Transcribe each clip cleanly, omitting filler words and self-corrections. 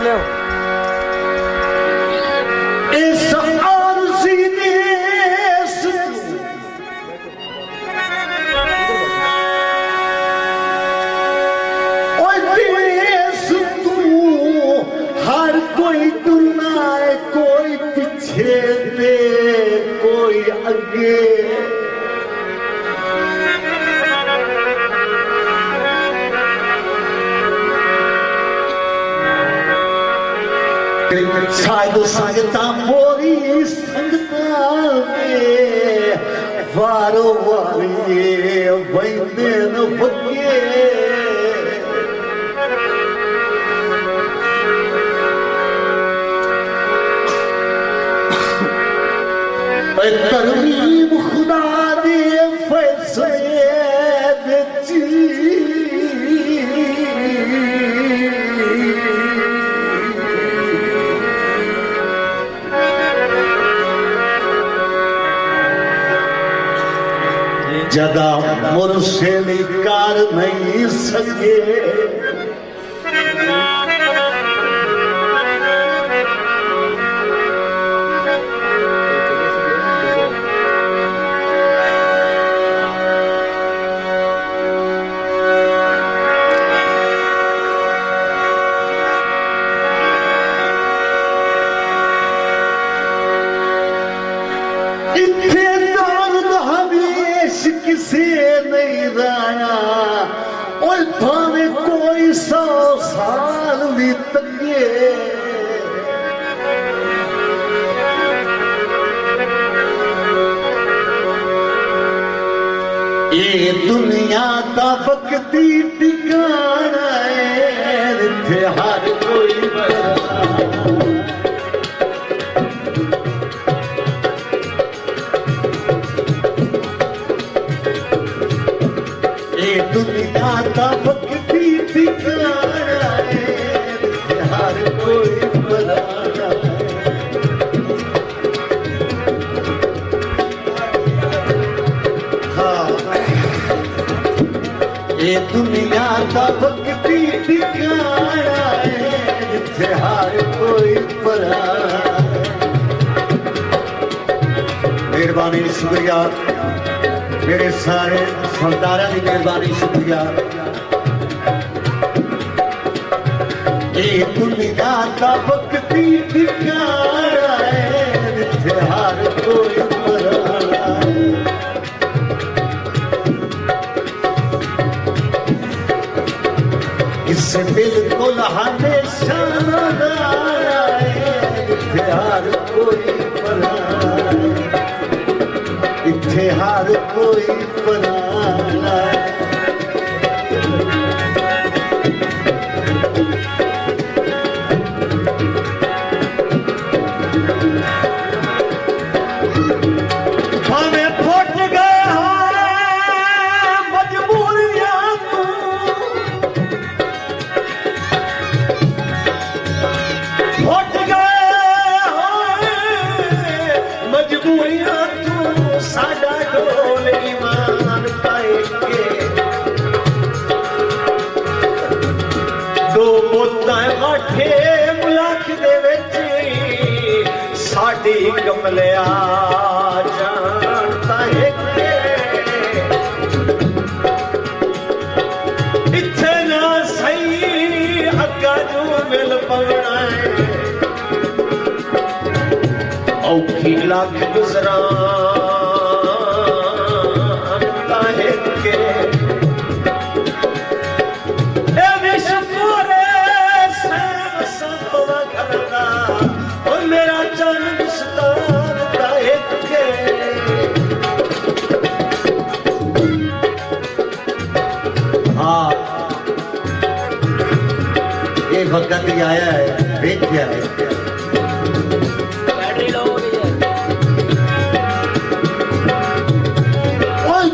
बोलो इस आरज़ी देश और देश तू हर कोई तुलना है, कोई पीछे पे कोई आगे। शायद संगता मोरी संगता में वारो वारी वंदे न बगे। तरमीम खुदा दे फैसले बेची जदा मुर्शिद कर नहीं सके। इतने दर्द हमेश किसे नहीं राया और भावे कोई 100 साल बीत गए। ये दुनिया का वक्ती ठिकाना है, इत्थे हर कोई दुनिया का वक्ती ठिकाना है, हर कोई बनाना है। हाँ, ये दुनिया का वक्ती ठिकाना है, हर कोई बनाना है। मेहरबानी शुक्रिया मेरे सारे सरदारा की मेहरबानी शुक्रिया। ये दुनिया का वक्ती ठिकाना है, जिथे हर कोई पराया है। इस बिल्कुल हमेशा नज़ारा है, जिथे हर कोई पराया है, इत्थे हर कोई पराया है। हमें फुट गए हैं मजबूरियां तू, फुट गए हैं मजबूरियां तू, साडा ढोल ईमान पाएंगे। दो बोतां माठे मुलाक दे विच साडी कमलिया जानता है कि इत्थे ना सही अग्गा जो मिल पवना है। औखी लग गुजरा है के मेरा चंद हाँ, ये भगत ही आया है, देख क्या है। बैटरी लो हो गई है। और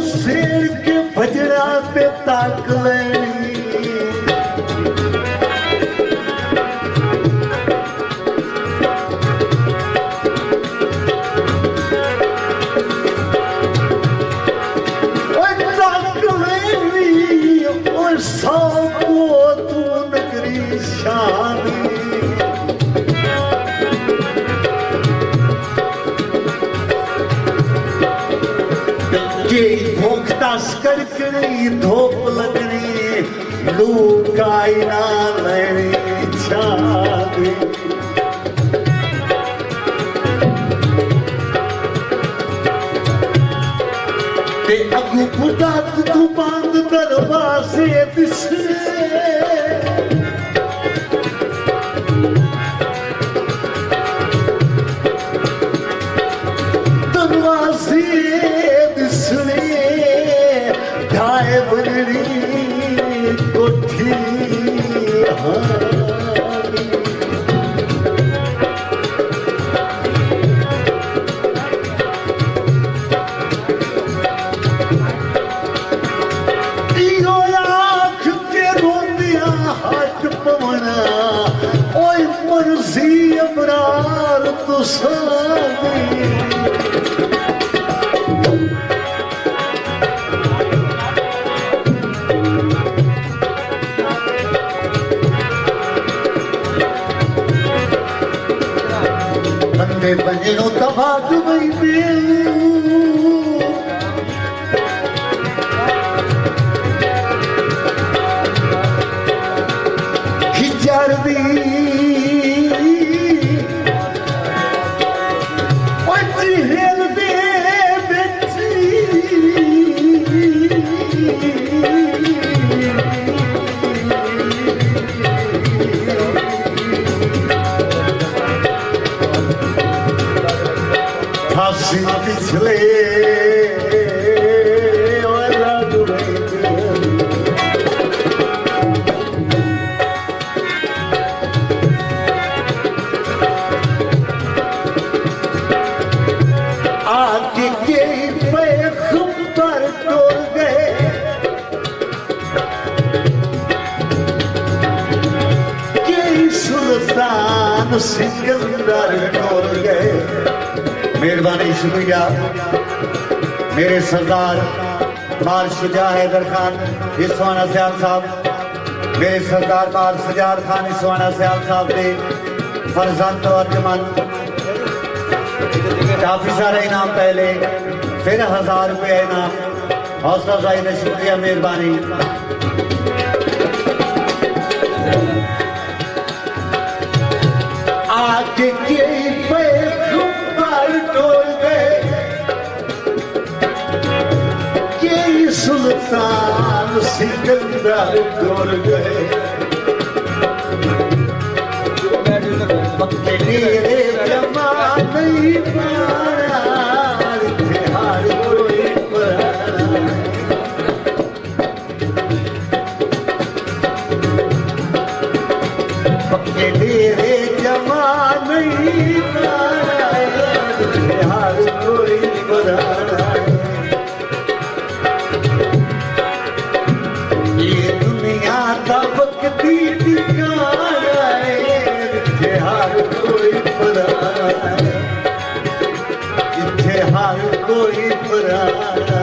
शेर के भजड़ा पे ताक लेनी, और 100 को तू नगरी शान कड़कनी धोप लगनी लू काई ना लेनी छादी ते अगू बुढ़ा तू बांध दरवाजे दिसे कोठी आँख के रोंदिया हट पवना ओए मर्जी अबरार तो सादी बनो तबा दुबई हिजार दी हेल दे फांसी पिछले आगे के पैगंबर टोल गए के सुल्तान सिकंदर टोल गए। मेहरबानी शुक्रिया मेरे सरदार बार शुजा हैदर खान इस्वाना सयाल साहब मेरे सरदार बार सजाद खान इस्वाना सयाल साहब ने फरजंद अर्जमन काफी सारा इनाम पहले फिर 1000 रुपये इनाम हौसला अफजाई ने शुक्रिया मेहरबानी। आगे के टोल गए के सुल्तान सिकंदर टोल गए पक्के मेरे जमा नहीं पारा हार कोई पक्के मेरे जमा नहीं पारा हार कोई ये दुनिया का वक्ती ठिकाना है हार कोई इत्थे हार कोई पराना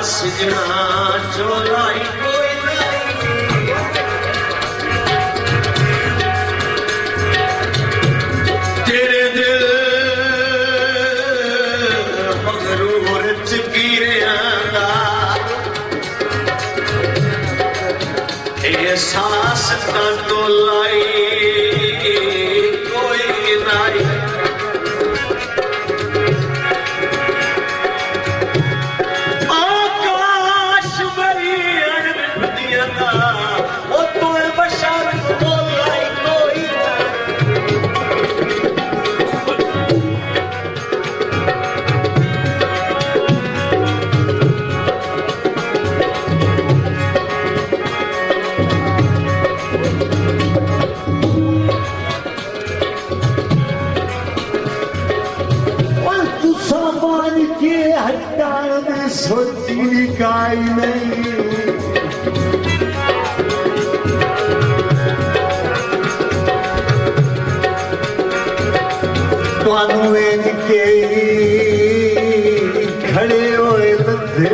सजना चोलाई कोई नहीं तेरे दिल मगरूर चकीरियां एहसास का तोलाई कोई नहीं हटाण में सोची काई नहीं ਤੁਹਾਨੂੰ ਵੇਖ ਕੇ ਖੜੇ ਹੋਏ ਬੰਦੇ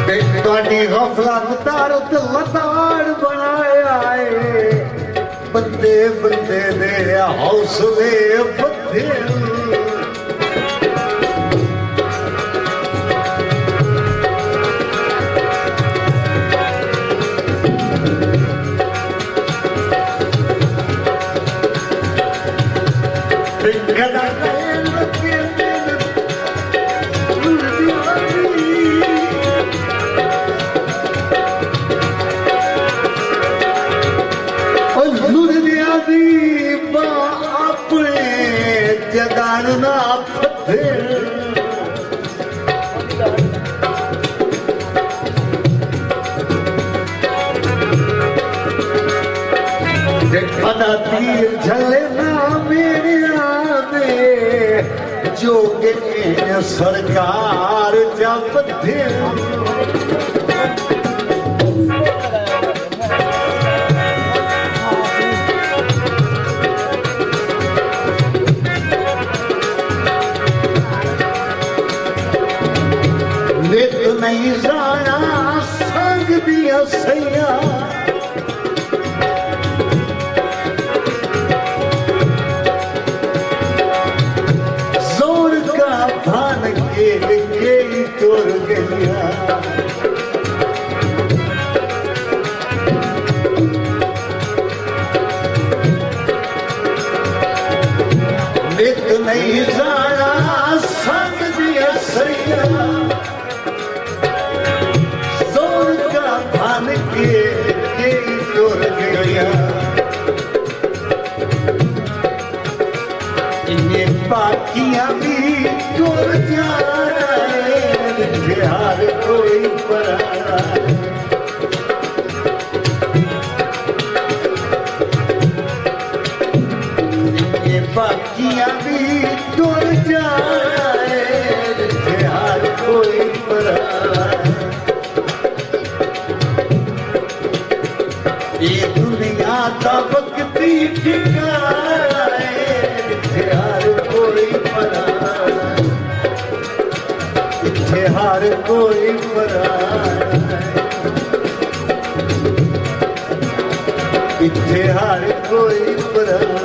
ਤੇ ਤੁਹਾਡੀ ਗਫਲਤ ਤਾਰ ਤੇ ਲਤਾੜ ਬਣਾਇਆ ਏ ਬੰਦੇ ਬੰਦੇ ਦੇ ਹੌਸਲੇ ਬੱਧੇ तीर झलना मेरे आदे जो के सरकार जब दे नित नहीं जाना संग दिया सैया तोड़ गया नित नहीं जाना संग दिया सैया जोर का भान के तोड़ गया ये बाकियां भी तोड़ जा हर कोई पराया ये बाकियां भी टूट जाए हर कोई पराया ये दुनिया का वक्ती ठिकाना है हर कोई पराया हर कोई पराया इत्थे हर कोई पराया